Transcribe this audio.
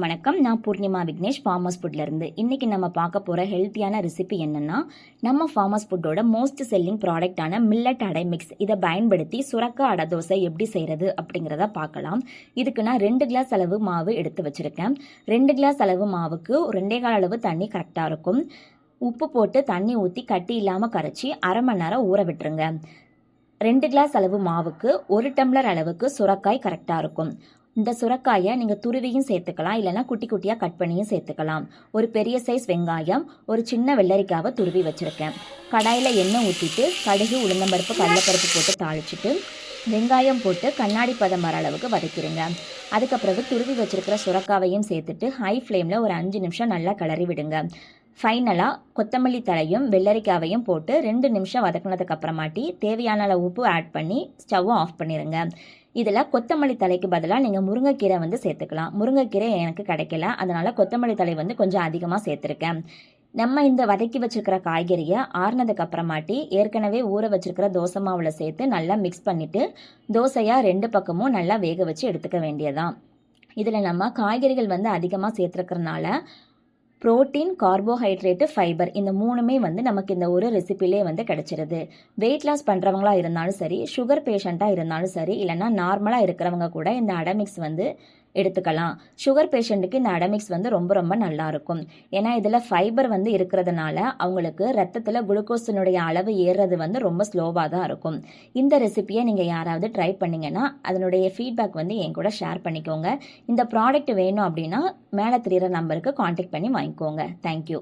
வணக்கம். நான் பூர்ணிமா விக்னேஷ் ஃபார்மர்ஸ் ஃபுட்லேருந்து. இன்றைக்கி நம்ம பார்க்க போகிற ஹெல்த்தியான ரெசிபி என்னென்னா, நம்ம ஃபார்மர்ஸ் ஃபுட்டோட மோஸ்ட் செல்லிங் ப்ராடக்டான மில்லட் அடை மிக்ஸ். இதை பயன்படுத்தி சுரக்காய் அடை தோசை எப்படி செய்கிறது அப்படிங்கிறத பார்க்கலாம். இதுக்கு நான் 2 கிளாஸ் அளவு மாவு எடுத்து வச்சுருக்கேன். 2 கிளாஸ் அளவு மாவுக்கு 2.25 அளவு தண்ணி கரெக்டாக இருக்கும். உப்பு போட்டு தண்ணி ஊற்றி கட்டி இல்லாமல் கரைச்சி அரை மணி நேரம் ஊற விட்டுருங்க. 2 கிளாஸ் அளவு மாவுக்கு 1 டம்ளர் அளவுக்கு சுரக்காய் கரெக்டாக இருக்கும். இந்த சுரக்காயை நீங்கள் துருவியும் சேர்த்துக்கலாம், இல்லைனா குட்டி குட்டியாக கட் பண்ணியும் சேர்த்துக்கலாம். ஒரு பெரிய சைஸ் வெங்காயம், ஒரு சின்ன வெள்ளரிக்காவை துருவி வச்சுருக்கேன். கடாயில் எண்ணெய் ஊற்றிட்டு கடுகு, உளுந்தம்பருப்பு, கடலைப்பருப்பு போட்டு தாளிச்சிட்டு வெங்காயம் போட்டு கண்ணாடி பதம் வர அளவுக்கு வதக்கிடுங்க. அதுக்கப்புறம் துருவி வச்சுருக்கிற சுரக்காவையும் சேர்த்துட்டு ஹை ஃப்ளேமில் ஒரு 5 நிமிஷம் நல்லா கிளறி விடுங்க. ஃபைனலாக கொத்தமல்லி தலையும் வெள்ளரிக்காவையும் போட்டு 2 நிமிஷம் வதக்கினதுக்கு அப்புறமாட்டி தேவையான அளவு உப்பு ஆட் பண்ணி ஸ்டவ்வை ஆஃப் பண்ணிடுங்க. இதில் கொத்தமல்லி தலைக்கு பதிலாக நீங்கள் முருங்கைக்கீரை சேர்த்துக்கலாம். முருங்கைக்கீரை எனக்கு கிடைக்கல, அதனால் கொத்தமல்லி தலை கொஞ்சம் அதிகமாக சேர்த்துருக்கேன். நம்ம இந்த வதக்கி வச்சுருக்கிற காய்கறியை ஆறுனதுக்கு அப்புறமாட்டி ஏற்கனவே ஊற வச்சுருக்கிற தோசை மாவில் சேர்த்து நல்லா மிக்ஸ் பண்ணிவிட்டு தோசையாக 2 பக்கமும் நல்லா வேக வச்சு எடுத்துக்க வேண்டியதான். இதில் நம்ம காய்கறிகள் அதிகமாக சேர்த்துருக்கிறனால புரோட்டீன், கார்போஹைட்ரேட்டு, ஃபைபர் இந்த 3மே நமக்கு இந்த ஒரு ரெசிபிலே கிடச்சிருது. வெயிட் லாஸ் பண்ணுறவங்களா இருந்தாலும் சரி, சுகர் பேஷண்ட்டாக இருந்தாலும் சரி, இல்லைனா நார்மலாக இருக்கிறவங்க கூட இந்த அடமிக்ஸ் எடுத்துக்கலாம். சுகர் பேஷண்ட்டுக்கு இந்த அடமிக்ஸ் ரொம்ப ரொம்ப நல்லாயிருக்கும். ஏன்னா இதில் ஃபைபர் இருக்கிறதுனால அவங்களுக்கு ரத்தத்தில் குளுக்கோஸினுடைய அளவு ஏறுறது ரொம்ப ஸ்லோவாக தான் இருக்கும். இந்த ரெசிபியை நீங்கள் யாராவது ட்ரை பண்ணிங்கன்னா அதனுடைய ஃபீட்பேக் என் கூட ஷேர் பண்ணிக்கோங்க. இந்த ப்ராடக்ட் வேணும் அப்படின்னா மேலே தெரிகிற நம்பருக்கு காண்டாக்ட் பண்ணி வாங்கிக்கோங்க. தேங்க்யூ.